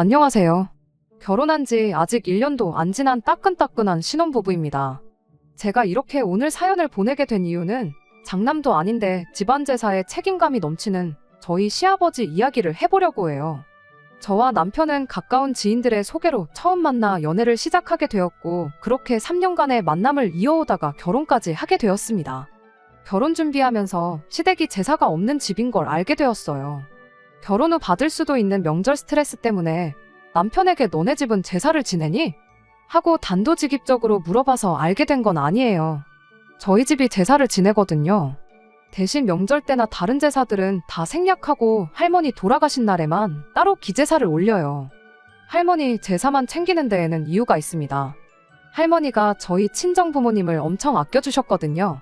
안녕하세요. 결혼한 지 아직 1년도 안 지난 따끈따끈한 신혼부부입니다. 제가 이렇게 오늘 사연을 보내게 된 이유는 장남도 아닌데 집안 제사에 책임감이 넘치는 저희 시아버지 이야기를 해보려고 해요. 저와 남편은 가까운 지인들의 소개로 처음 만나 연애를 시작하게 되었고, 그렇게 3년간의 만남을 이어오다가 결혼까지 하게 되었습니다. 결혼 준비하면서 시댁이 제사가 없는 집인 걸 알게 되었어요. 결혼 후 받을 수도 있는 명절 스트레스 때문에 남편에게 너네 집은 제사를 지내니? 하고 단도직입적으로 물어봐서 알게 된 건 아니에요. 저희 집이 제사를 지내거든요. 대신 명절 때나 다른 제사들은 다 생략하고 할머니 돌아가신 날에만 따로 기제사를 올려요. 할머니 제사만 챙기는 데에는 이유가 있습니다. 할머니가 저희 친정부모님을 엄청 아껴주셨거든요.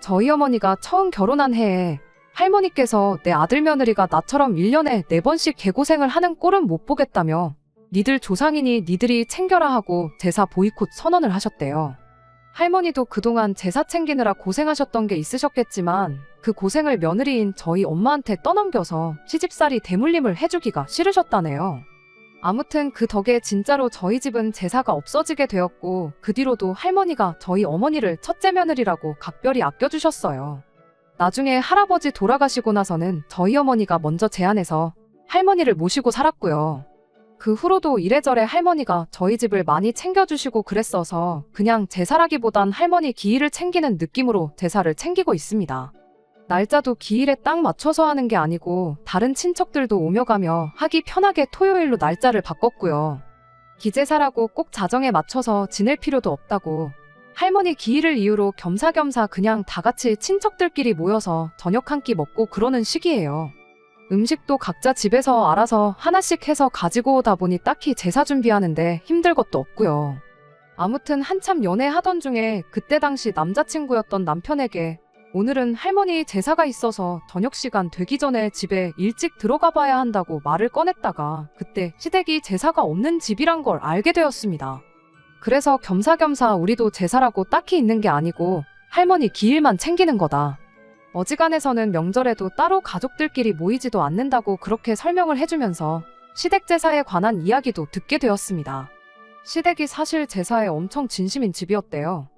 저희 어머니가 처음 결혼한 해에 할머니께서 내 아들 며느리가 나처럼 1년에 4번씩 개고생을 하는 꼴은 못 보겠다며 니들 조상이니 니들이 챙겨라 하고 제사 보이콧 선언을 하셨대요. 할머니도 그동안 제사 챙기느라 고생하셨던 게 있으셨겠지만 그 고생을 며느리인 저희 엄마한테 떠넘겨서 시집살이 대물림을 해주기가 싫으셨다네요. 아무튼 그 덕에 진짜로 저희 집은 제사가 없어지게 되었고, 그 뒤로도 할머니가 저희 어머니를 첫째 며느리라고 각별히 아껴주셨어요. 나중에 할아버지 돌아가시고 나서는 저희 어머니가 먼저 제안해서 할머니를 모시고 살았고요. 그 후로도 이래저래 할머니가 저희 집을 많이 챙겨주시고 그랬어서 그냥 제사라기보단 할머니 기일을 챙기는 느낌으로 제사를 챙기고 있습니다. 날짜도 기일에 딱 맞춰서 하는 게 아니고 다른 친척들도 오며 가며 하기 편하게 토요일로 날짜를 바꿨고요. 기제사라고 꼭 자정에 맞춰서 지낼 필요도 없다고, 할머니 기일을 이유로 겸사겸사 그냥 다 같이 친척들끼리 모여서 저녁 한 끼 먹고 그러는 시기예요. 음식도 각자 집에서 알아서 하나씩 해서 가지고 오다 보니 딱히 제사 준비하는데 힘들 것도 없고요. 아무튼 한참 연애하던 중에 그때 당시 남자친구였던 남편에게 오늘은 할머니 제사가 있어서 저녁 시간 되기 전에 집에 일찍 들어가 봐야 한다고 말을 꺼냈다가 그때 시댁이 제사가 없는 집이란 걸 알게 되었습니다. 그래서 겸사겸사 우리도 제사라고 딱히 있는 게 아니고 할머니 기일만 챙기는 거다. 어지간해서는 명절에도 따로 가족들끼리 모이지도 않는다고 그렇게 설명을 해주면서 시댁 제사에 관한 이야기도 듣게 되었습니다. 시댁이 사실 제사에 엄청 진심인 집이었대요.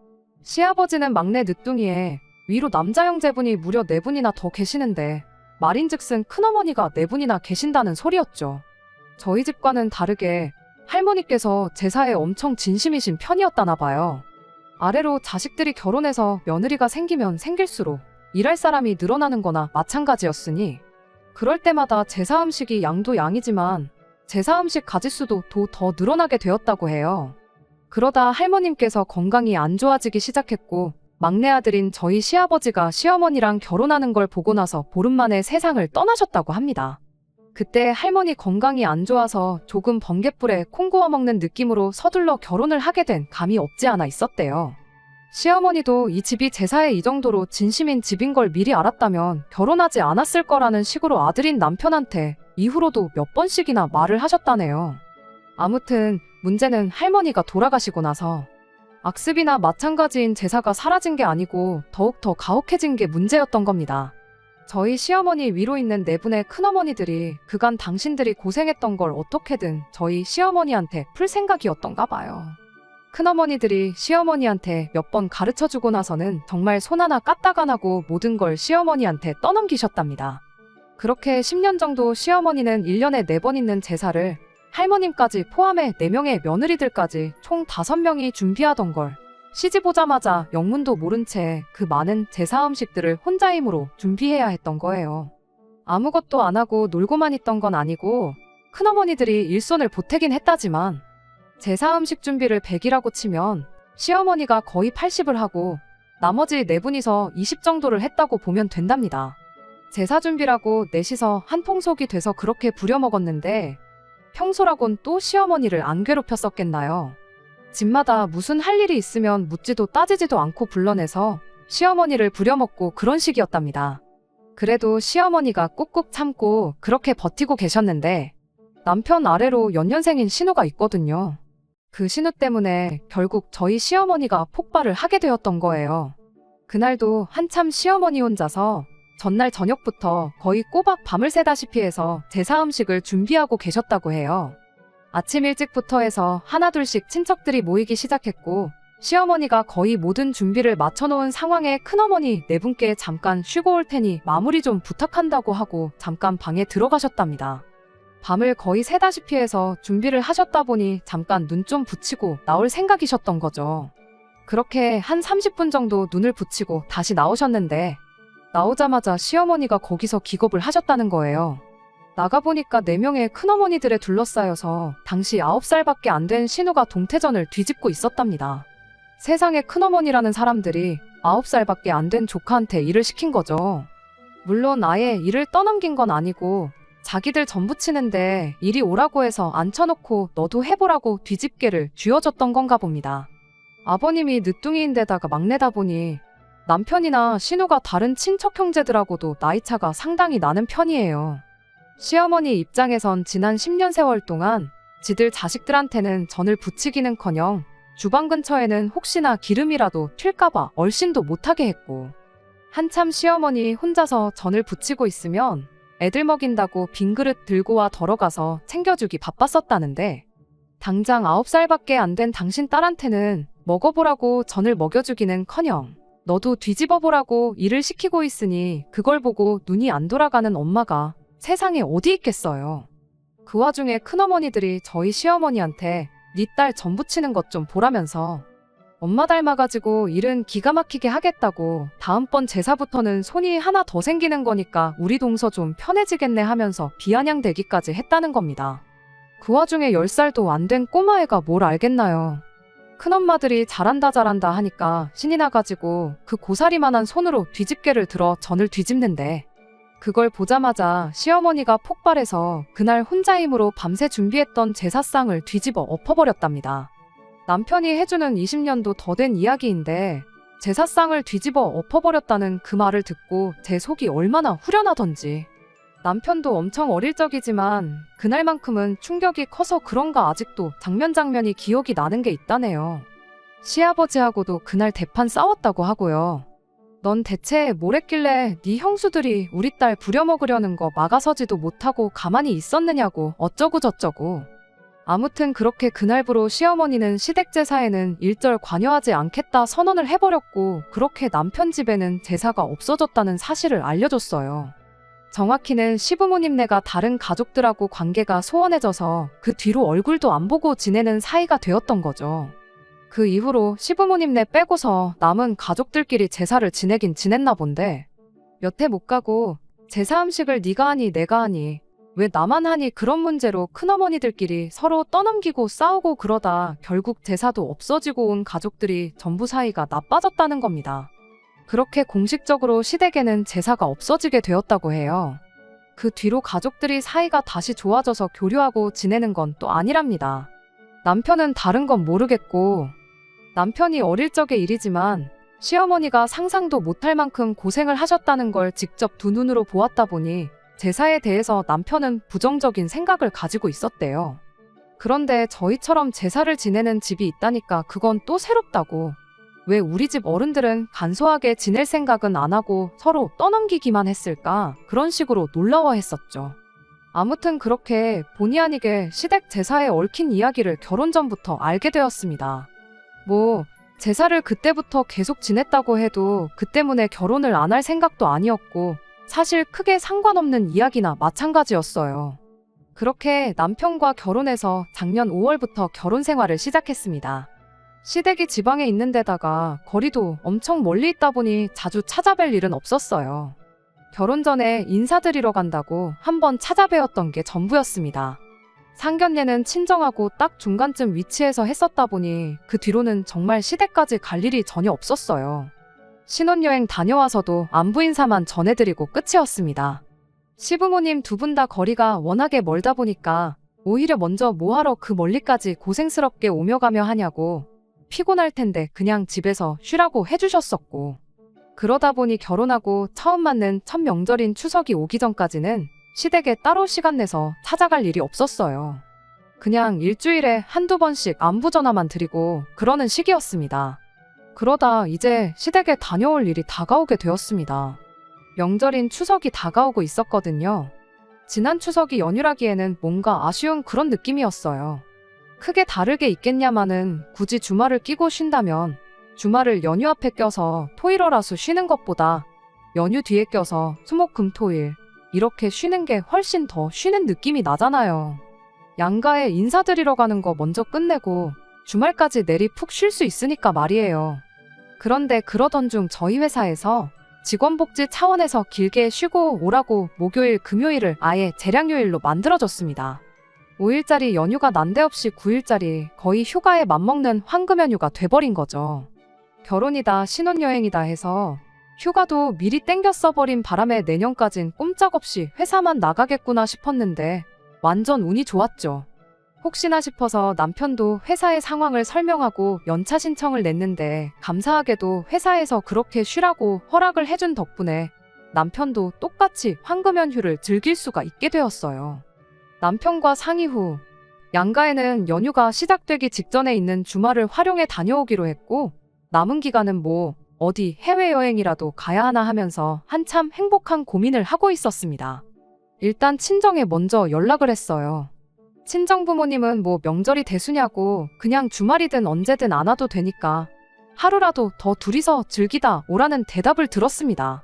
시아버지는 막내 늦둥이에 위로 남자 형제분이 무려 4분이나 더 계시는데 말인즉슨 큰어머니가 4분이나 계신다는 소리였죠. 저희 집과는 다르게 할머니께서 제사에 엄청 진심이신 편이었다나 봐요. 아래로 자식들이 결혼해서 며느리가 생기면 생길수록 일할 사람이 늘어나는 거나 마찬가지였으니 그럴 때마다 제사 음식이 양도 양이지만 제사 음식 가짓수도 더 늘어나게 되었다고 해요. 그러다 할머님께서 건강이 안 좋아지기 시작했고, 막내 아들인 저희 시아버지가 시어머니랑 결혼하는 걸 보고 나서 보름 만에 세상을 떠나셨다고 합니다. 그때 할머니 건강이 안 좋아서 조금 번갯불에 콩 구워 먹는 느낌으로 서둘러 결혼을 하게 된 감이 없지 않아 있었대요. 시어머니도 이 집이 제사에 이 정도로 진심인 집인 걸 미리 알았다면 결혼하지 않았을 거라는 식으로 아들인 남편한테 이후로도 몇 번씩이나 말을 하셨다네요. 아무튼 문제는 할머니가 돌아가시고 나서 악습이나 마찬가지인 제사가 사라진 게 아니고 더욱 더 가혹해진 게 문제였던 겁니다. 저희 시어머니 위로 있는 4분의 큰어머니들이 그간 당신들이 고생했던 걸 어떻게든 저희 시어머니한테 풀 생각이었던가 봐요. 큰어머니들이 시어머니한테 몇 번 가르쳐주고 나서는 정말 손 하나 까딱 안 하고 모든 걸 시어머니한테 떠넘기셨답니다. 그렇게 10년 정도 시어머니는 1년에 4번 있는 제사를 할머님까지 포함해 4명의 며느리들까지 총 5명이 준비하던 걸 시집 오자마자 영문도 모른 채 그 많은 제사 음식들을 혼자 힘으로 준비해야 했던 거예요. 아무것도 안 하고 놀고만 있던 건 아니고 큰어머니들이 일손을 보태긴 했다지만 제사 음식 준비를 100이라고 치면 시어머니가 거의 80을 하고 나머지 4분이서 20 정도를 했다고 보면 된답니다. 제사 준비라고 넷이서 한 통속이 돼서 그렇게 부려먹었는데 평소라곤 또 시어머니를 안 괴롭혔었겠나요? 집마다 무슨 할 일이 있으면 묻지도 따지지도 않고 불러내서 시어머니를 부려먹고 그런 식이었답니다. 그래도 시어머니가 꾹꾹 참고 그렇게 버티고 계셨는데 남편 아래로 연년생인 신우가 있거든요. 그 신우 때문에 결국 저희 시어머니가 폭발을 하게 되었던 거예요. 그날도 한참 시어머니 혼자서 전날 저녁부터 거의 꼬박 밤을 새다시피 해서 제사 음식을 준비하고 계셨다고 해요. 아침 일찍부터 해서 하나둘씩 친척들이 모이기 시작했고 시어머니가 거의 모든 준비를 마쳐놓은 상황에 큰어머니 네 분께 잠깐 쉬고 올 테니 마무리 좀 부탁한다고 하고 잠깐 방에 들어가셨답니다. 밤을 거의 새다시피 해서 준비를 하셨다 보니 잠깐 눈 좀 붙이고 나올 생각이셨던 거죠. 그렇게 한 30분 정도 눈을 붙이고 다시 나오셨는데 나오자마자 시어머니가 거기서 기겁을 하셨다는 거예요. 나가보니까 4명의 큰어머니들에 둘러싸여서 당시 9살밖에 안 된 신우가 동태전을 뒤집고 있었답니다. 세상에 큰어머니라는 사람들이 9살밖에 안 된 조카한테 일을 시킨 거죠. 물론 아예 일을 떠넘긴 건 아니고 자기들 전부 치는데 이리 오라고 해서 앉혀놓고 너도 해보라고 뒤집개를 쥐어줬던 건가 봅니다. 아버님이 늦둥이인데다가 막내다 보니 남편이나 신우가 다른 친척 형제들하고도 나이차가 상당히 나는 편이에요. 시어머니 입장에선 지난 10년 세월 동안 지들 자식들한테는 전을 부치기는커녕 주방 근처에는 혹시나 기름이라도 튈까봐 얼씬도 못하게 했고 한참 시어머니 혼자서 전을 부치고 있으면 애들 먹인다고 빈 그릇 들고 와 덜어가서 챙겨주기 바빴었다는데 당장 9살밖에 안 된 당신 딸한테는 먹어보라고 전을 먹여주기는커녕 너도 뒤집어보라고 일을 시키고 있으니 그걸 보고 눈이 안 돌아가는 엄마가 세상에 어디 있겠어요. 그 와중에 큰어머니들이 저희 시어머니한테 네 딸 전 부치는 것 좀 보라면서 엄마 닮아가지고 일은 기가 막히게 하겠다고 다음번 제사부터는 손이 하나 더 생기는 거니까 우리 동서 좀 편해지겠네 하면서 비아냥대기까지 했다는 겁니다. 그 와중에 10살도 안 된 꼬마애가 뭘 알겠나요. 큰엄마들이 잘한다 하니까 신이 나가지고 그 고사리만한 손으로 뒤집개를 들어 전을 뒤집는데 그걸 보자마자 시어머니가 폭발해서 그날 혼자 힘으로 밤새 준비했던 제사상을 뒤집어 엎어버렸답니다. 남편이 해주는 20년도 더 된 이야기인데 제사상을 뒤집어 엎어버렸다는 그 말을 듣고 제 속이 얼마나 후련하던지. 남편도 엄청 어릴 적이지만 그날만큼은 충격이 커서 그런가 아직도 장면이 기억이 나는 게 있다네요. 시아버지하고도 그날 대판 싸웠다고 하고요. 넌 대체 뭘 했길래 네 형수들이 우리 딸 부려먹으려는 거 막아서지도 못하고 가만히 있었느냐고 어쩌고 저쩌고. 아무튼 그렇게 그날부로 시어머니는 시댁 제사에는 일절 관여하지 않겠다 선언을 해버렸고 그렇게 남편 집에는 제사가 없어졌다는 사실을 알려줬어요. 정확히는 시부모님네가 다른 가족들하고 관계가 소원해져서 그 뒤로 얼굴도 안 보고 지내는 사이가 되었던 거죠. 그 이후로 시부모님네 빼고서 남은 가족들끼리 제사를 지내긴 지냈나 본데 몇 해 못 가고 제사 음식을 네가 하니 내가 하니 왜 나만 하니 그런 문제로 큰어머니들끼리 서로 떠넘기고 싸우고 그러다 결국 제사도 없어지고 온 가족들이 전부 사이가 나빠졌다는 겁니다. 그렇게 공식적으로 시댁에는 제사가 없어지게 되었다고 해요. 그 뒤로 가족들이 사이가 다시 좋아져서 교류하고 지내는 건 또 아니랍니다. 남편은 다른 건 모르겠고 남편이 어릴 적의 일이지만 시어머니가 상상도 못할 만큼 고생을 하셨다는 걸 직접 두 눈으로 보았다 보니 제사에 대해서 남편은 부정적인 생각을 가지고 있었대요. 그런데 저희처럼 제사를 지내는 집이 있다니까 그건 또 새롭다고. 왜 우리 집 어른들은 간소하게 지낼 생각은 안 하고 서로 떠넘기기만 했을까? 그런 식으로 놀라워했었죠. 아무튼 그렇게 본의 아니게 시댁 제사에 얽힌 이야기를 결혼 전부터 알게 되었습니다. 제사를 그때부터 계속 지냈다고 해도 그 때문에 결혼을 안 할 생각도 아니었고 사실 크게 상관없는 이야기나 마찬가지였어요. 그렇게 남편과 결혼해서 작년 5월부터 결혼 생활을 시작했습니다. 시댁이 지방에 있는 데다가 거리도 엄청 멀리 있다 보니 자주 찾아뵐 일은 없었어요. 결혼 전에 인사드리러 간다고 한번 찾아뵈었던 게 전부였습니다. 상견례는 친정하고 딱 중간쯤 위치해서 했었다 보니 그 뒤로는 정말 시댁까지 갈 일이 전혀 없었어요. 신혼여행 다녀와서도 안부 인사만 전해드리고 끝이었습니다. 시부모님 두 분 다 거리가 워낙에 멀다 보니까 오히려 먼저 뭐하러 그 멀리까지 고생스럽게 오며 가며 하냐고 피곤할 텐데 그냥 집에서 쉬라고 해주셨었고 그러다 보니 결혼하고 처음 맞는 첫 명절인 추석이 오기 전까지는 시댁에 따로 시간 내서 찾아갈 일이 없었어요. 그냥 일주일에 한두 번씩 안부 전화만 드리고 그러는 시기였습니다. 그러다 이제 시댁에 다녀올 일이 다가오게 되었습니다. 명절인 추석이 다가오고 있었거든요. 지난 추석이 연휴라기에는 뭔가 아쉬운 그런 느낌이었어요. 크게 다르게 있겠냐마는 굳이 주말을 끼고 쉰다면 주말을 연휴 앞에 껴서 토일월화수 쉬는 것보다 연휴 뒤에 껴서 수목금토일 이렇게 쉬는 게 훨씬 더 쉬는 느낌이 나잖아요. 양가에 인사드리러 가는 거 먼저 끝내고 주말까지 내리 푹 쉴 수 있으니까 말이에요. 그런데 그러던 중 저희 회사에서 직원복지 차원에서 길게 쉬고 오라고 목요일, 금요일을 아예 재량휴일로 만들어줬습니다. 5일짜리 연휴가 난데없이 9일짜리 거의 휴가에 맞먹는 황금 연휴가 돼버린 거죠. 결혼이다 신혼여행이다 해서 휴가도 미리 땡겨 써버린 바람에 내년까진 꼼짝없이 회사만 나가겠구나 싶었는데 완전 운이 좋았죠. 혹시나 싶어서 남편도 회사의 상황을 설명하고 연차 신청을 냈는데 감사하게도 회사에서 그렇게 쉬라고 허락을 해준 덕분에 남편도 똑같이 황금 연휴를 즐길 수가 있게 되었어요. 남편과 상의 후 양가에는 연휴가 시작되기 직전에 있는 주말을 활용해 다녀오기로 했고 남은 기간은 뭐 어디 해외여행이라도 가야 하나 하면서 한참 행복한 고민을 하고 있었습니다. 일단 친정에 먼저 연락을 했어요. 친정 부모님은 뭐 명절이 대수냐고 그냥 주말이든 언제든 안 와도 되니까 하루라도 더 둘이서 즐기다 오라는 대답을 들었습니다.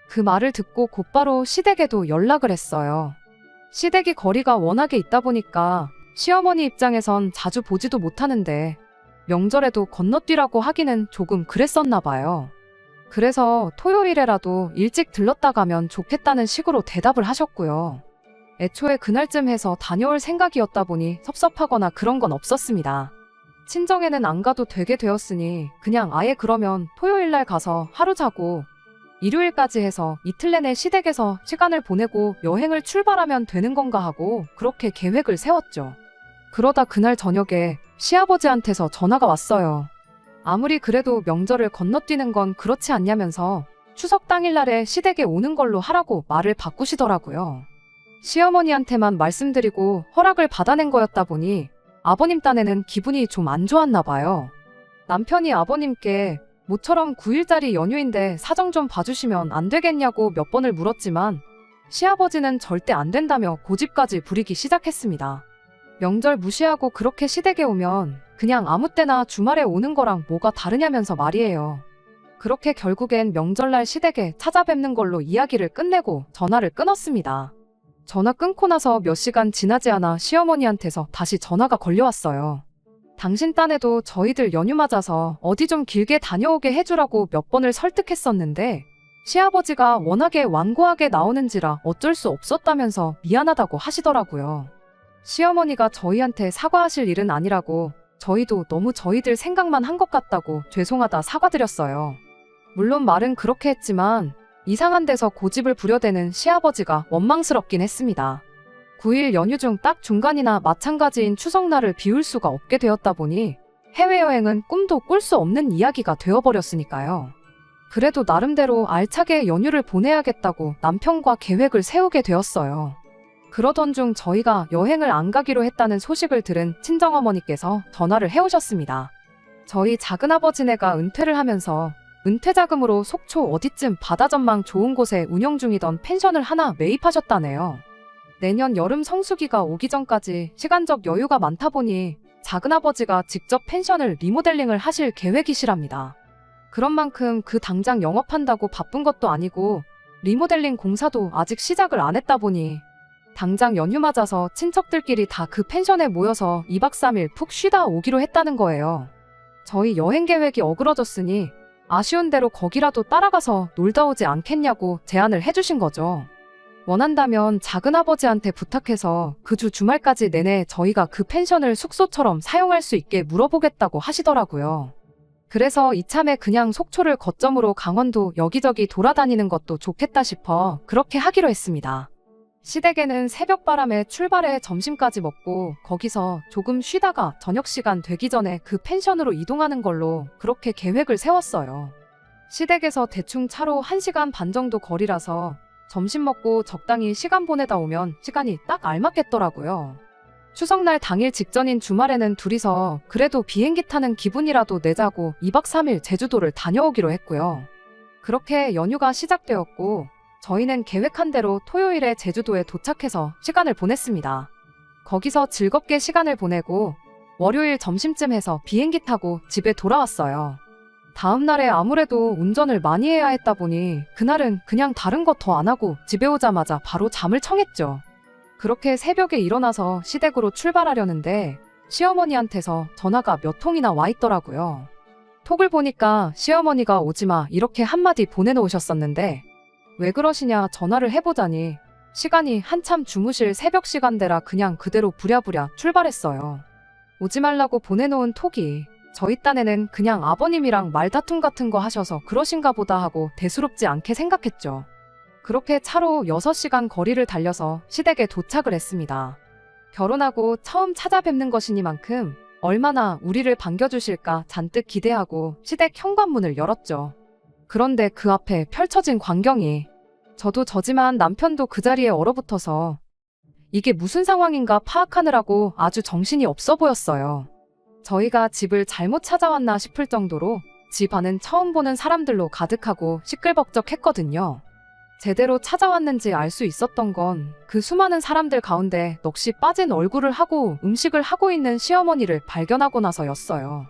그 말을 듣고 곧바로 시댁에도 연락을 했어요. 시댁이 거리가 워낙에 있다 보니까 시어머니 입장에선 자주 보지도 못하는데 명절에도 건너뛰라고 하기는 조금 그랬었나 봐요. 그래서 토요일에라도 일찍 들렀다 가면 좋겠다는 식으로 대답을 하셨고요. 애초에 그날쯤 해서 다녀올 생각이었다 보니 섭섭하거나 그런 건 없었습니다. 친정에는 안 가도 되게 되었으니 그냥 아예 그러면 토요일날 가서 하루 자고 일요일까지 해서 이틀 내내 시댁에서 시간을 보내고 여행을 출발하면 되는 건가 하고 그렇게 계획을 세웠죠. 그러다 그날 저녁에 시아버지한테서 전화가 왔어요. 아무리 그래도 명절을 건너뛰는 건 그렇지 않냐면서 추석 당일날에 시댁에 오는 걸로 하라고 말을 바꾸시더라고요. 시어머니한테만 말씀드리고 허락을 받아낸 거였다 보니 아버님 딴에는 기분이 좀 안 좋았나 봐요. 남편이 아버님께 모처럼 9일짜리 연휴인데 사정 좀 봐주시면 안 되겠냐고 몇 번을 물었지만 시아버지는 절대 안 된다며 고집까지 부리기 시작했습니다. 명절 무시하고 그렇게 시댁에 오면 그냥 아무 때나 주말에 오는 거랑 뭐가 다르냐면서 말이에요. 그렇게 결국엔 명절날 시댁에 찾아뵙는 걸로 이야기를 끝내고 전화를 끊었습니다. 전화 끊고 나서 몇 시간 지나지 않아 시어머니한테서 다시 전화가 걸려왔어요. 당신 딴에도 저희들 연휴 맞아서 어디 좀 길게 다녀오게 해주라고 몇 번을 설득했었는데 시아버지가 워낙에 완고하게 나오는지라 어쩔 수 없었다면서 미안하다고 하시더라고요. 시어머니가 저희한테 사과하실 일은 아니라고 저희도 너무 저희들 생각만 한 것 같다고 죄송하다 사과드렸어요. 물론 말은 그렇게 했지만 이상한 데서 고집을 부려대는 시아버지가 원망스럽긴 했습니다. 9일 연휴 중 딱 중간이나 마찬가지인 추석날을 비울 수가 없게 되었다 보니 해외여행은 꿈도 꿀 수 없는 이야기가 되어버렸으니까요. 그래도 나름대로 알차게 연휴를 보내야겠다고 남편과 계획을 세우게 되었어요. 그러던 중 저희가 여행을 안 가기로 했다는 소식을 들은 친정어머니께서 전화를 해오셨습니다. 저희 작은아버지네가 은퇴를 하면서 은퇴자금으로 속초 어디쯤 바다전망 좋은 곳에 운영 중이던 펜션을 하나 매입하셨다네요. 내년 여름 성수기가 오기 전까지 시간적 여유가 많다 보니 작은아버지가 직접 펜션을 리모델링을 하실 계획이시랍니다. 그런 만큼 그 당장 영업한다고 바쁜 것도 아니고 리모델링 공사도 아직 시작을 안 했다 보니 당장 연휴 맞아서 친척들끼리 다 그 펜션에 모여서 2박 3일 푹 쉬다 오기로 했다는 거예요. 저희 여행 계획이 어그러졌으니 아쉬운 대로 거기라도 따라가서 놀다 오지 않겠냐고 제안을 해주신 거죠. 원한다면 작은아버지한테 부탁해서 그 주 주말까지 내내 저희가 그 펜션을 숙소처럼 사용할 수 있게 물어보겠다고 하시더라고요. 그래서 이참에 그냥 속초를 거점으로 강원도 여기저기 돌아다니는 것도 좋겠다 싶어 그렇게 하기로 했습니다. 시댁에는 새벽바람에 출발해 점심까지 먹고 거기서 조금 쉬다가 저녁시간 되기 전에 그 펜션으로 이동하는 걸로 그렇게 계획을 세웠어요. 시댁에서 대충 차로 1시간 반 정도 거리라서 점심 먹고 적당히 시간 보내다 오면 시간이 딱 알맞겠더라고요. 추석날 당일 직전인 주말에는 둘이서 그래도 비행기 타는 기분이라도 내자고 2박 3일 제주도를 다녀오기로 했고요. 그렇게 연휴가 시작되었고 저희는 계획한 대로 토요일에 제주도에 도착해서 시간을 보냈습니다. 거기서 즐겁게 시간을 보내고 월요일 점심쯤 해서 비행기 타고 집에 돌아왔어요. 다음 날에 아무래도 운전을 많이 해야 했다 보니 그날은 그냥 다른 거 더 안 하고 집에 오자마자 바로 잠을 청했죠. 그렇게 새벽에 일어나서 시댁으로 출발하려는데 시어머니한테서 전화가 몇 통이나 와 있더라고요. 톡을 보니까 시어머니가 오지마 이렇게 한마디 보내놓으셨었는데 왜 그러시냐 전화를 해보자니 시간이 한참 주무실 새벽 시간대라 그냥 그대로 부랴부랴 출발했어요. 오지 말라고 보내놓은 톡이 저희 딴에는 그냥 아버님이랑 말다툼 같은 거 하셔서 그러신가 보다 하고 대수롭지 않게 생각했죠. 그렇게 차로 6시간 거리를 달려서 시댁에 도착을 했습니다. 결혼하고 처음 찾아뵙는 것이니만큼 얼마나 우리를 반겨주실까 잔뜩 기대하고 시댁 현관문을 열었죠. 그런데 그 앞에 펼쳐진 광경이 저도 저지만 남편도 그 자리에 얼어붙어서 이게 무슨 상황인가 파악하느라고 아주 정신이 없어 보였어요. 저희가 집을 잘못 찾아왔나 싶을 정도로 집 안은 처음 보는 사람들로 가득하고 시끌벅적했거든요. 제대로 찾아왔는지 알 수 있었던 건 그 수많은 사람들 가운데 넋이 빠진 얼굴을 하고 음식을 하고 있는 시어머니를 발견하고 나서였어요.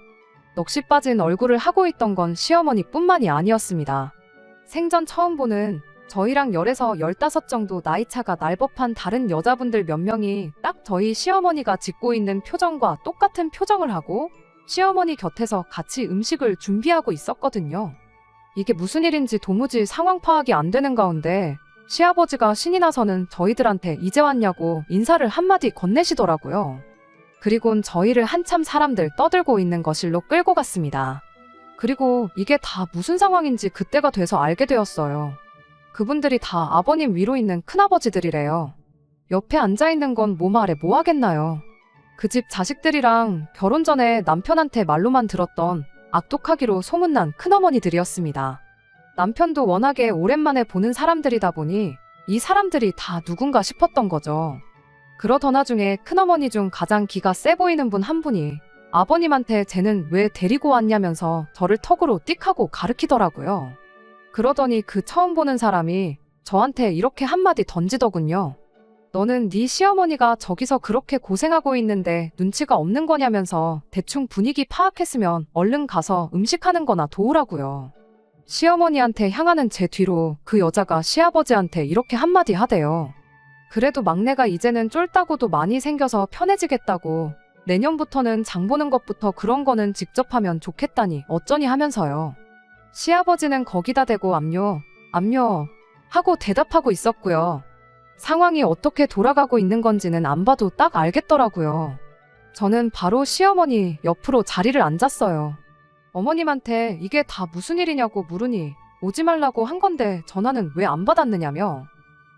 넋이 빠진 얼굴을 하고 있던 건 시어머니뿐만이 아니었습니다. 생전 처음 보는 저희랑 10에서 15 정도 나이차가 날 법한 다른 여자분들 몇 명이 딱 저희 시어머니가 짓고 있는 표정과 똑같은 표정을 하고 시어머니 곁에서 같이 음식을 준비하고 있었거든요. 이게 무슨 일인지 도무지 상황 파악이 안 되는 가운데 시아버지가 신이 나서는 저희들한테 이제 왔냐고 인사를 한마디 건네시더라고요. 그리곤 저희를 한참 사람들 떠들고 있는 거실로 끌고 갔습니다. 그리고 이게 다 무슨 상황인지 그때가 돼서 알게 되었어요. 그분들이 다 아버님 위로 있는 큰아버지들이래요. 옆에 앉아있는 건 뭐 말해 뭐 하겠나요. 그 집 자식들이랑 결혼 전에 남편한테 말로만 들었던 악독하기로 소문난 큰어머니들이었습니다. 남편도 워낙에 오랜만에 보는 사람들이다 보니 이 사람들이 다 누군가 싶었던 거죠. 그러던 와중에 큰어머니 중 가장 기가 세 보이는 분 한 분이 아버님한테 쟤는 왜 데리고 왔냐면서 저를 턱으로 띡 하고 가르치더라고요. 그러더니 그 처음 보는 사람이 저한테 이렇게 한마디 던지더군요. 너는 네 시어머니가 저기서 그렇게 고생하고 있는데 눈치가 없는 거냐면서 대충 분위기 파악했으면 얼른 가서 음식하는 거나 도우라고요. 시어머니한테 향하는 제 뒤로 그 여자가 시아버지한테 이렇게 한마디 하대요. 그래도 막내가 이제는 쫄따구도 많이 생겨서 편해지겠다고 내년부터는 장 보는 것부터 그런 거는 직접 하면 좋겠다니 어쩌니 하면서요. 시아버지는 거기다 대고 압류 하고 대답하고 있었고요. 상황이 어떻게 돌아가고 있는 건지는 안 봐도 딱 알겠더라고요. 저는 바로 시어머니 옆으로 자리를 앉았어요. 어머님한테 이게 다 무슨 일이냐고 물으니 오지 말라고 한 건데 전화는 왜 안 받았느냐며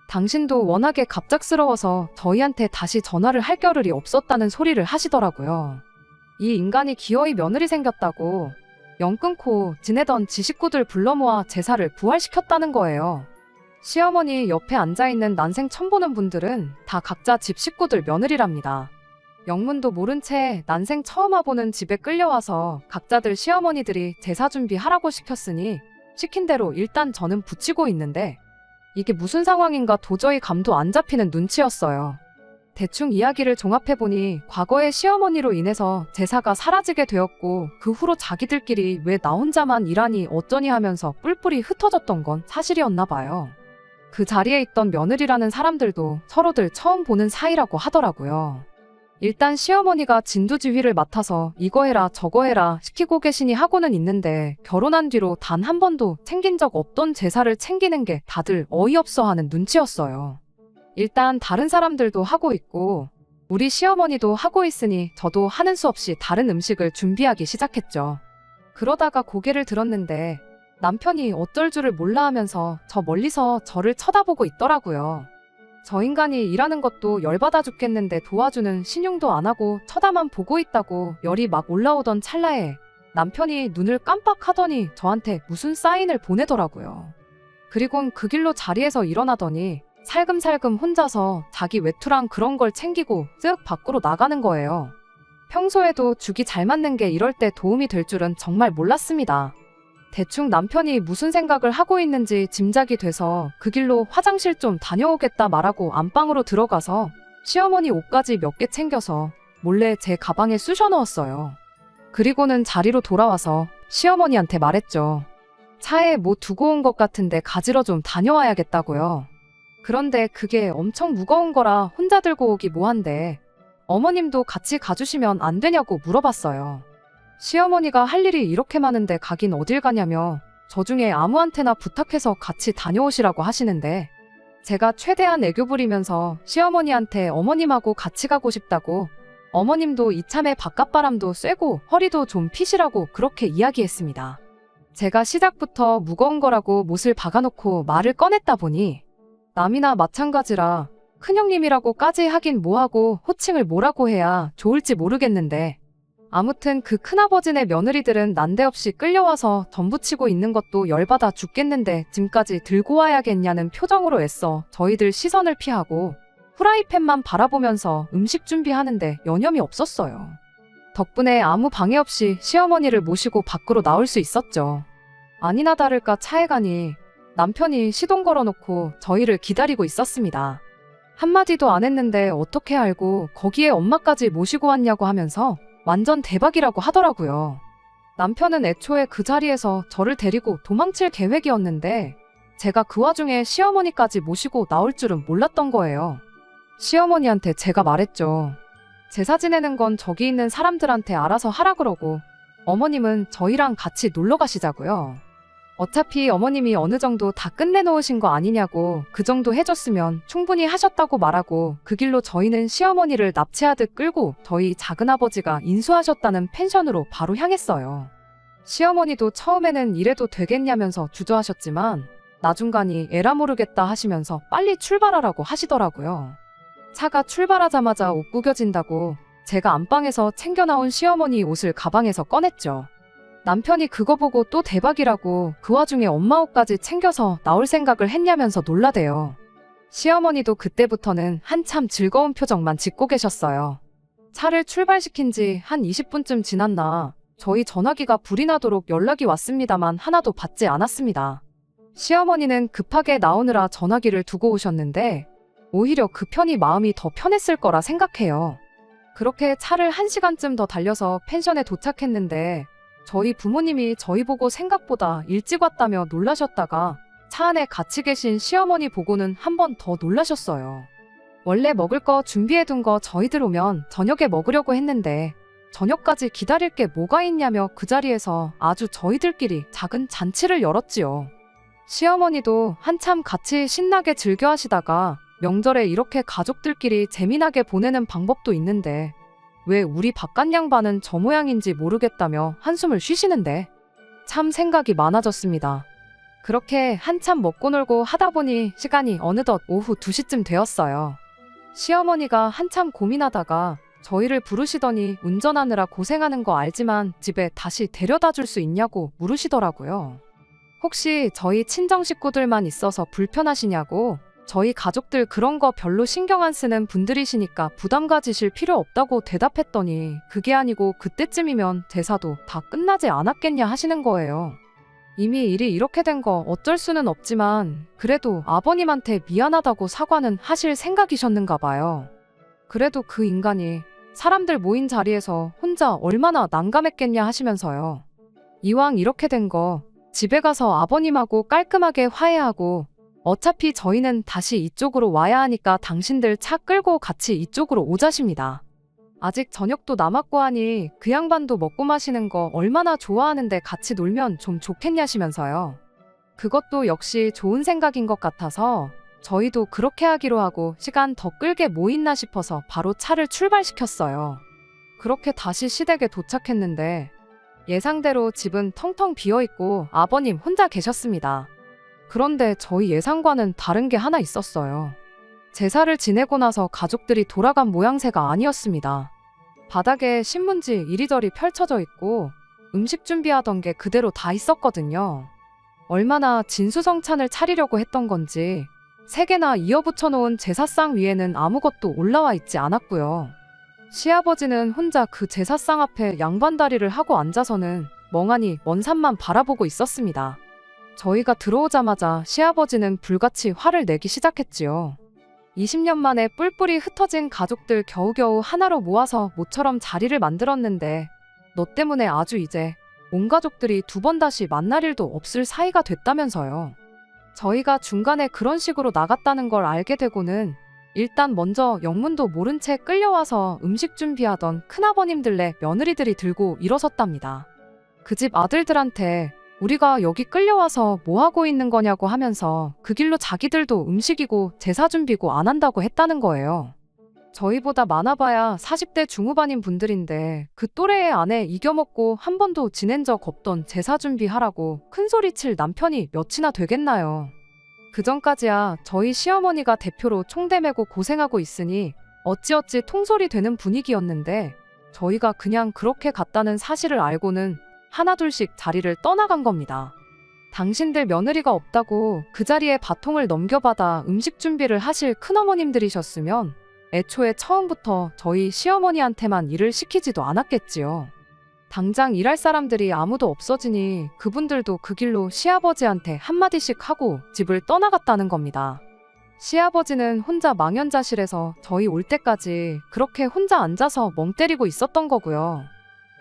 당신도 워낙에 갑작스러워서 저희한테 다시 전화를 할 겨를이 없었다는 소리를 하시더라고요. 이 인간이 기어이 며느리 생겼다고 영 끊고 지내던 지 식구들 불러 모아 제사를 부활시켰다는 거예요. 시어머니 옆에 앉아있는 난생 처음 보는 분들은 다 각자 집 식구들 며느리랍니다. 영문도 모른 채 난생 처음 와보는 집에 끌려와서 각자들 시어머니들이 제사 준비하라고 시켰으니 시킨 대로 일단 저는 붙이고 있는데 이게 무슨 상황인가 도저히 감도 안 잡히는 눈치였어요. 대충 이야기를 종합해보니 과거에 시어머니로 인해서 제사가 사라지게 되었고 그 후로 자기들끼리 왜 나 혼자만 일하니 어쩌니 하면서 뿔뿔이 흩어졌던 건 사실이었나 봐요. 그 자리에 있던 며느리라는 사람들도 서로들 처음 보는 사이라고 하더라고요. 일단 시어머니가 진두지휘를 맡아서 이거 해라 저거 해라 시키고 계시니 하고는 있는데 결혼한 뒤로 단 한 번도 챙긴 적 없던 제사를 챙기는 게 다들 어이없어 하는 눈치였어요. 일단 다른 사람들도 하고 있고 우리 시어머니도 하고 있으니 저도 하는 수 없이 다른 음식을 준비하기 시작했죠. 그러다가 고개를 들었는데 남편이 어쩔 줄을 몰라 하면서 저 멀리서 저를 쳐다보고 있더라고요. 저 인간이 일하는 것도 열받아 죽겠는데 도와주는 신용도 안 하고 쳐다만 보고 있다고 열이 막 올라오던 찰나에 남편이 눈을 깜빡하더니 저한테 무슨 사인을 보내더라고요. 그리곤 그 길로 자리에서 일어나더니 살금살금 혼자서 자기 외투랑 그런 걸 챙기고 쓱 밖으로 나가는 거예요. 평소에도 죽이 잘 맞는 게 이럴 때 도움이 될 줄은 정말 몰랐습니다. 대충 남편이 무슨 생각을 하고 있는지 짐작이 돼서 그 길로 화장실 좀 다녀오겠다 말하고 안방으로 들어가서 시어머니 옷까지 몇 개 챙겨서 몰래 제 가방에 쑤셔 넣었어요. 그리고는 자리로 돌아와서 시어머니한테 말했죠. 차에 뭐 두고 온 것 같은데 가지러 좀 다녀와야겠다고요. 그런데 그게 엄청 무거운 거라 혼자 들고 오기 뭐한데 어머님도 같이 가주시면 안 되냐고 물어봤어요. 시어머니가 할 일이 이렇게 많은데 가긴 어딜 가냐며 저 중에 아무한테나 부탁해서 같이 다녀오시라고 하시는데 제가 최대한 애교 부리면서 시어머니한테 어머님하고 같이 가고 싶다고 어머님도 이참에 바깥바람도 쐬고 허리도 좀 피시라고 그렇게 이야기했습니다. 제가 시작부터 무거운 거라고 못을 박아놓고 말을 꺼냈다 보니 남이나 마찬가지라 큰형님이라고까지 하긴 뭐하고 호칭을 뭐라고 해야 좋을지 모르겠는데 아무튼 그 큰아버지네 며느리들은 난데없이 끌려와서 덤붙이고 있는 것도 열받아 죽겠는데 짐까지 들고 와야겠냐는 표정으로 애써 저희들 시선을 피하고 후라이팬만 바라보면서 음식 준비하는데 여념이 없었어요. 덕분에 아무 방해 없이 시어머니를 모시고 밖으로 나올 수 있었죠. 아니나 다를까 차에 가니 남편이 시동 걸어놓고 저희를 기다리고 있었습니다. 한마디도 안 했는데 어떻게 알고 거기에 엄마까지 모시고 왔냐고 하면서 완전 대박이라고 하더라고요. 남편은 애초에 그 자리에서 저를 데리고 도망칠 계획이었는데 제가 그 와중에 시어머니까지 모시고 나올 줄은 몰랐던 거예요. 시어머니한테 제가 말했죠. 제사 지내는 건 저기 있는 사람들한테 알아서 하라 그러고 어머님은 저희랑 같이 놀러 가시자고요. 어차피 어머님이 어느 정도 다 끝내놓으신 거 아니냐고 그 정도 해줬으면 충분히 하셨다고 말하고 그 길로 저희는 시어머니를 납치하듯 끌고 저희 작은아버지가 인수하셨다는 펜션으로 바로 향했어요. 시어머니도 처음에는 이래도 되겠냐면서 주저하셨지만 나중간이 에라 모르겠다 하시면서 빨리 출발하라고 하시더라고요. 차가 출발하자마자 옷 구겨진다고 제가 안방에서 챙겨 나온 시어머니 옷을 가방에서 꺼냈죠. 남편이 그거 보고 또 대박이라고 그 와중에 엄마 옷까지 챙겨서 나올 생각을 했냐면서 놀라대요. 시어머니도 그때부터는 한참 즐거운 표정만 짓고 계셨어요. 차를 출발시킨 지 한 20분쯤 지났나 저희 전화기가 불이 나도록 연락이 왔습니다만 하나도 받지 않았습니다. 시어머니는 급하게 나오느라 전화기를 두고 오셨는데 오히려 그 편이 마음이 더 편했을 거라 생각해요. 그렇게 차를 1시간쯤 더 달려서 펜션에 도착했는데 저희 부모님이 저희 보고 생각보다 일찍 왔다며 놀라셨다가 차 안에 같이 계신 시어머니 보고는 한 번 더 놀라셨어요. 원래 먹을 거 준비해둔 거 저희들 오면 저녁에 먹으려고 했는데 저녁까지 기다릴 게 뭐가 있냐며 그 자리에서 아주 저희들끼리 작은 잔치를 열었지요. 시어머니도 한참 같이 신나게 즐겨 하시다가 명절에 이렇게 가족들끼리 재미나게 보내는 방법도 있는데 왜 우리 바깥 양반은 저 모양인지 모르겠다며 한숨을 쉬시는데 참 생각이 많아졌습니다. 그렇게 한참 먹고 놀고 하다 보니 시간이 어느덧 오후 2시쯤 되었어요. 시어머니가 한참 고민하다가 저희를 부르시더니 운전하느라 고생하는 거 알지만 집에 다시 데려다 줄 수 있냐고 물으시더라고요. 혹시 저희 친정 식구들만 있어서 불편하시냐고 저희 가족들 그런 거 별로 신경 안 쓰는 분들이시니까 부담 가지실 필요 없다고 대답했더니 그게 아니고 그때쯤이면 제사도 다 끝나지 않았겠냐 하시는 거예요. 이미 일이 이렇게 된 거 어쩔 수는 없지만 그래도 아버님한테 미안하다고 사과는 하실 생각이셨는가 봐요. 그래도 그 인간이 사람들 모인 자리에서 혼자 얼마나 난감했겠냐 하시면서요. 이왕 이렇게 된 거 집에 가서 아버님하고 깔끔하게 화해하고 어차피 저희는 다시 이쪽으로 와야 하니까 당신들 차 끌고 같이 이쪽으로 오자십니다. 아직 저녁도 남았고 하니 그 양반도 먹고 마시는 거 얼마나 좋아하는데 같이 놀면 좀 좋겠냐시면서요. 그것도 역시 좋은 생각인 것 같아서 저희도 그렇게 하기로 하고 시간 더 끌게 뭐 있나 싶어서 바로 차를 출발시켰어요. 그렇게 다시 시댁에 도착했는데 예상대로 집은 텅텅 비어있고 아버님 혼자 계셨습니다. 그런데 저희 예상과는 다른 게 하나 있었어요. 제사를 지내고 나서 가족들이 돌아간 모양새가 아니었습니다. 바닥에 신문지 이리저리 펼쳐져 있고 음식 준비하던 게 그대로 다 있었거든요. 얼마나 진수성찬을 차리려고 했던 건지 3개나 이어붙여 놓은 제사상 위에는 아무것도 올라와 있지 않았고요. 시아버지는 혼자 그 제사상 앞에 양반다리를 하고 앉아서는 멍하니 먼 산만 바라보고 있었습니다. 저희가 들어오자마자 시아버지는 불같이 화를 내기 시작했지요. 20년 만에 뿔뿔이 흩어진 가족들 겨우겨우 하나로 모아서 모처럼 자리를 만들었는데 너 때문에 아주 이제 온 가족들이 두 번 다시 만날 일도 없을 사이가 됐다면서요. 저희가 중간에 그런 식으로 나갔다는 걸 알게 되고는 일단 먼저 영문도 모른 채 끌려와서 음식 준비하던 큰아버님들네 며느리들이 들고 일어섰답니다. 그 집 아들들한테 우리가 여기 끌려와서 뭐 하고 있는 거냐고 하면서 그 길로 자기들도 음식이고 제사 준비고 안 한다고 했다는 거예요. 저희보다 많아봐야 40대 중후반인 분들인데 그 또래의 아내 이겨먹고 한 번도 지낸 적 없던 제사 준비하라고 큰소리칠 남편이 몇이나 되겠나요. 그전까지야 저희 시어머니가 대표로 총대 메고 고생하고 있으니 어찌어찌 통솔이 되는 분위기였는데 저희가 그냥 그렇게 갔다는 사실을 알고는 하나둘씩 자리를 떠나간 겁니다. 당신들 며느리가 없다고 그 자리에 바통을 넘겨받아 음식 준비를 하실 큰어머님들이셨으면 애초에 처음부터 저희 시어머니한테만 일을 시키지도 않았겠지요. 당장 일할 사람들이 아무도 없어지니 그분들도 그 길로 시아버지한테 한마디씩 하고 집을 떠나갔다는 겁니다. 시아버지는 혼자 망연자실해서 저희 올 때까지 그렇게 혼자 앉아서 멍 때리고 있었던 거고요.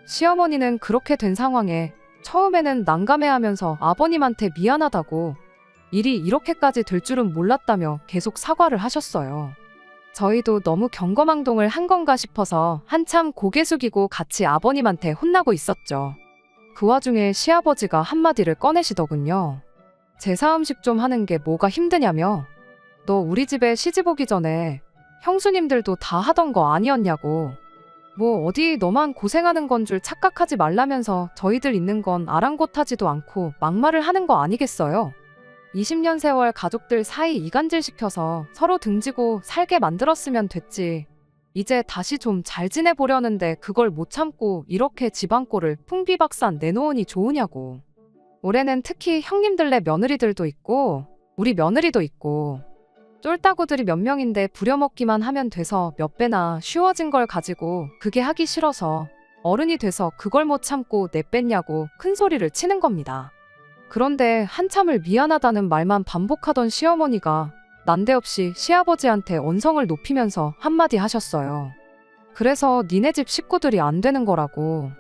시어머니는 그렇게 된 상황에 처음에는 난감해하면서 아버님한테 미안하다고 일이 이렇게까지 될 줄은 몰랐다며 계속 사과를 하셨어요. 저희도 너무 경거망동을 한 건가 싶어서 한참 고개 숙이고 같이 아버님한테 혼나고 있었죠. 그 와중에 시아버지가 한마디를 꺼내시더군요. 제사 음식 좀 하는 게 뭐가 힘드냐며. 너 우리 집에 시집 오기 전에 형수님들도 다 하던 거 아니었냐고. 뭐 어디 너만 고생하는 건 줄 착각하지 말라면서 저희들 있는 건 아랑곳하지도 않고 막말을 하는 거 아니겠어요? 20년 세월 가족들 사이 이간질시켜서 서로 등지고 살게 만들었으면 됐지. 이제 다시 좀 잘 지내보려는데 그걸 못 참고 이렇게 집안꼴을 풍비박산 내놓으니 좋으냐고. 올해는 특히 형님들네 며느리들도 있고 우리 며느리도 있고 쫄따구들이 몇 명인데 부려먹기만 하면 돼서 몇 배나 쉬워진 걸 가지고 그게 하기 싫어서 어른이 돼서 그걸 못 참고 내뺐냐고 큰 소리를 치는 겁니다. 그런데 한참을 미안하다는 말만 반복하던 시어머니가 난데없이 시아버지한테 언성을 높이면서 한마디 하셨어요. 그래서 니네 집 식구들이 안 되는 거라고.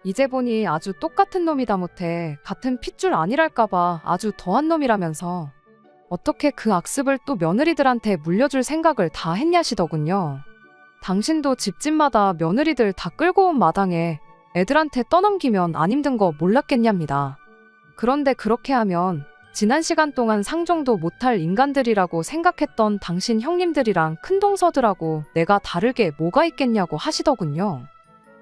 이제 보니 아주 똑같은 놈이다 못해 같은 핏줄 아니랄까봐 아주 더한 놈이라면서 어떻게 그 악습을 또 며느리들한테 물려줄 생각을 다 했냐시더군요. 당신도 집집마다 며느리들 다 끌고 온 마당에 애들한테 떠넘기면 안 힘든 거 몰랐겠냐입니다. 그런데 그렇게 하면 지난 시간 동안 상종도 못할 인간들이라고 생각했던 당신 형님들이랑 큰동서들하고 내가 다를 게 뭐가 있겠냐고 하시더군요.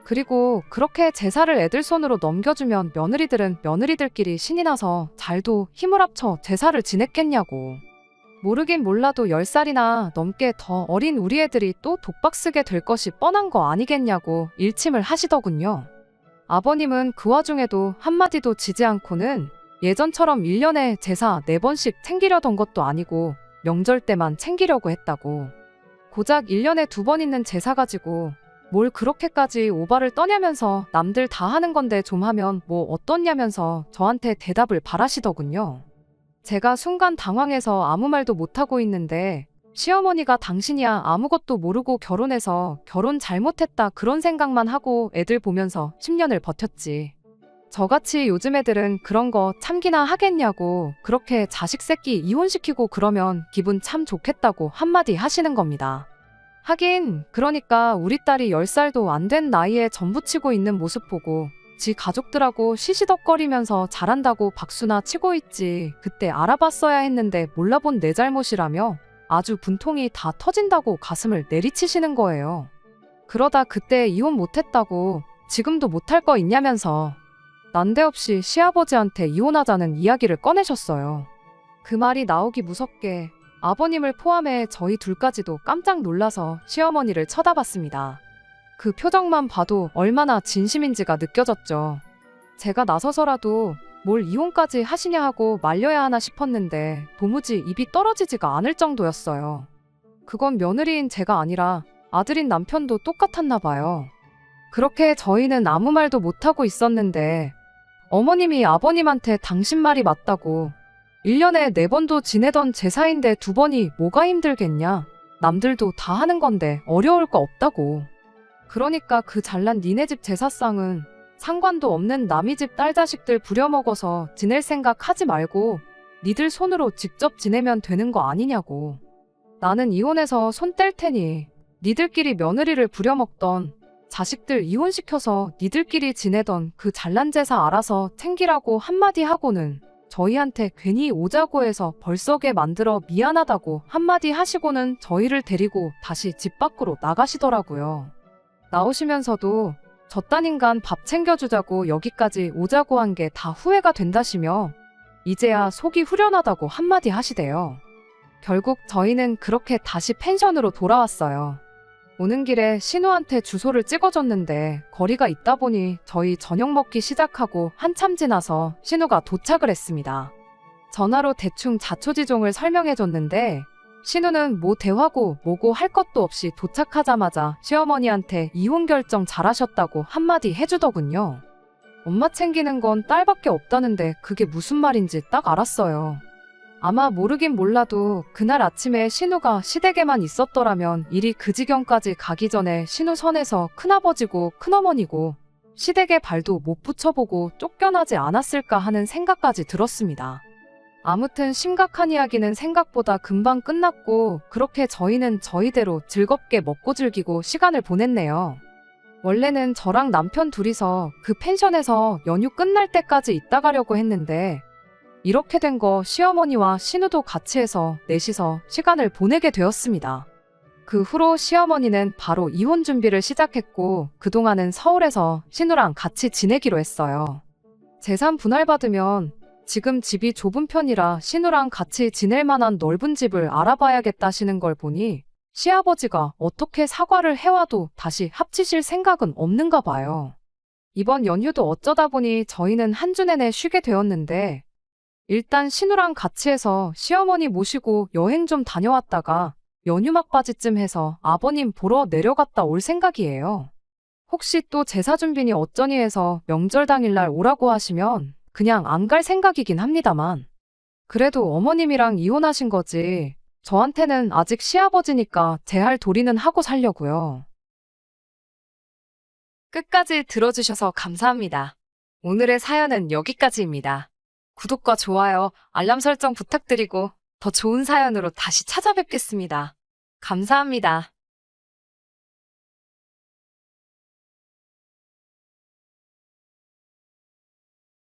그리고 그렇게 제사를 애들 손으로 넘겨주면 며느리들은 며느리들끼리 신이 나서 잘도 힘을 합쳐 제사를 지냈겠냐고. 모르긴 몰라도 10살이나 넘게 더 어린 우리 애들이 또 독박 쓰게 될 것이 뻔한 거 아니겠냐고 일침을 하시더군요. 아버님은 그 와중에도 한마디도 지지 않고는 예전처럼 1년에 제사 4번씩 챙기려던 것도 아니고 명절 때만 챙기려고 했다고. 고작 1년에 2번 있는 제사 가지고 뭘 그렇게까지 오바를 떠냐면서 남들 다 하는 건데 좀 하면 뭐 어떻냐면서 저한테 대답을 바라시더군요. 제가 순간 당황해서 아무 말도 못하고 있는데 시어머니가 당신이야 아무것도 모르고 결혼해서 결혼 잘못했다 그런 생각만 하고 애들 보면서 10년을 버텼지. 저같이 요즘 애들은 그런 거 참기나 하겠냐고 그렇게 자식 새끼 이혼시키고 그러면 기분 참 좋겠다고 한마디 하시는 겁니다. 하긴 그러니까 우리 딸이 10살도 안 된 나이에 전부치고 있는 모습 보고 지 가족들하고 시시덕거리면서 잘한다고 박수나 치고 있지 그때 알아봤어야 했는데 몰라본 내 잘못이라며 아주 분통이 다 터진다고 가슴을 내리치시는 거예요. 그러다 그때 이혼 못했다고 지금도 못할 거 있냐면서 난데없이 시아버지한테 이혼하자는 이야기를 꺼내셨어요. 그 말이 나오기 무섭게 아버님을 포함해 저희 둘까지도 깜짝 놀라서 시어머니를 쳐다봤습니다. 그 표정만 봐도 얼마나 진심인지가 느껴졌죠. 제가 나서서라도 뭘 이혼까지 하시냐 하고 말려야 하나 싶었는데 도무지 입이 떨어지지가 않을 정도였어요. 그건 며느리인 제가 아니라 아들인 남편도 똑같았나 봐요. 그렇게 저희는 아무 말도 못하고 있었는데 어머님이 아버님한테 당신 말이 맞다고. 1년에 4번도 지내던 제사인데 2번이 뭐가 힘들겠냐. 남들도 다 하는 건데 어려울 거 없다고. 그러니까 그 잘난 니네 집 제사상은 상관도 없는 남이 집 딸 자식들 부려먹어서 지낼 생각 하지 말고 니들 손으로 직접 지내면 되는 거 아니냐고. 나는 이혼해서 손 뗄 테니 니들끼리 며느리를 부려먹던 자식들 이혼시켜서 니들끼리 지내던 그 잘난 제사 알아서 챙기라고 한마디 하고는 저희한테 괜히 오자고 해서 벌써게 만들어 미안하다고 한마디 하시고는 저희를 데리고 다시 집 밖으로 나가시더라고요. 나오시면서도 저딴 인간 밥 챙겨주자고 여기까지 오자고 한 게 다 후회가 된다시며 이제야 속이 후련하다고 한마디 하시대요. 결국 저희는 그렇게 다시 펜션으로 돌아왔어요. 오는 길에 신우한테 주소를 찍어줬는데 거리가 있다 보니 저희 저녁 먹기 시작하고 한참 지나서 신우가 도착을 했습니다. 전화로 대충 자초지종을 설명해줬는데 신우는 뭐 대화고 뭐고 할 것도 없이 도착하자마자 시어머니한테 이혼 결정 잘하셨다고 한마디 해주더군요. 엄마 챙기는 건 딸밖에 없다는데 그게 무슨 말인지 딱 알았어요. 아마 모르긴 몰라도 그날 아침에 신우가 시댁에만 있었더라면 일이 그 지경까지 가기 전에 신우 선에서 큰아버지고 큰어머니고 시댁에 발도 못 붙여보고 쫓겨나지 않았을까 하는 생각까지 들었습니다. 아무튼 심각한 이야기는 생각보다 금방 끝났고 그렇게 저희는 저희대로 즐겁게 먹고 즐기고 시간을 보냈네요. 원래는 저랑 남편 둘이서 그 펜션에서 연휴 끝날 때까지 있다 가려고 했는데 이렇게 된 거 시어머니와 신우도 같이 해서 넷이서 시간을 보내게 되었습니다. 그 후로 시어머니는 바로 이혼 준비를 시작했고 그동안은 서울에서 신우랑 같이 지내기로 했어요. 재산 분할 받으면 지금 집이 좁은 편이라 신우랑 같이 지낼 만한 넓은 집을 알아봐야겠다시는 걸 보니 시아버지가 어떻게 사과를 해와도 다시 합치실 생각은 없는가 봐요. 이번 연휴도 어쩌다 보니 저희는 한 주 내내 쉬게 되었는데 일단 신우랑 같이 해서 시어머니 모시고 여행 좀 다녀왔다가 연휴 막바지쯤 해서 아버님 보러 내려갔다 올 생각이에요. 혹시 또 제사 준비니 어쩌니 해서 명절 당일날 오라고 하시면 그냥 안 갈 생각이긴 합니다만. 그래도 어머님이랑 이혼하신 거지 저한테는 아직 시아버지니까 제 할 도리는 하고 살려고요. 끝까지 들어주셔서 감사합니다. 오늘의 사연은 여기까지입니다. 구독과 좋아요, 알람 설정 부탁드리고 더 좋은 사연으로 다시 찾아뵙겠습니다. 감사합니다.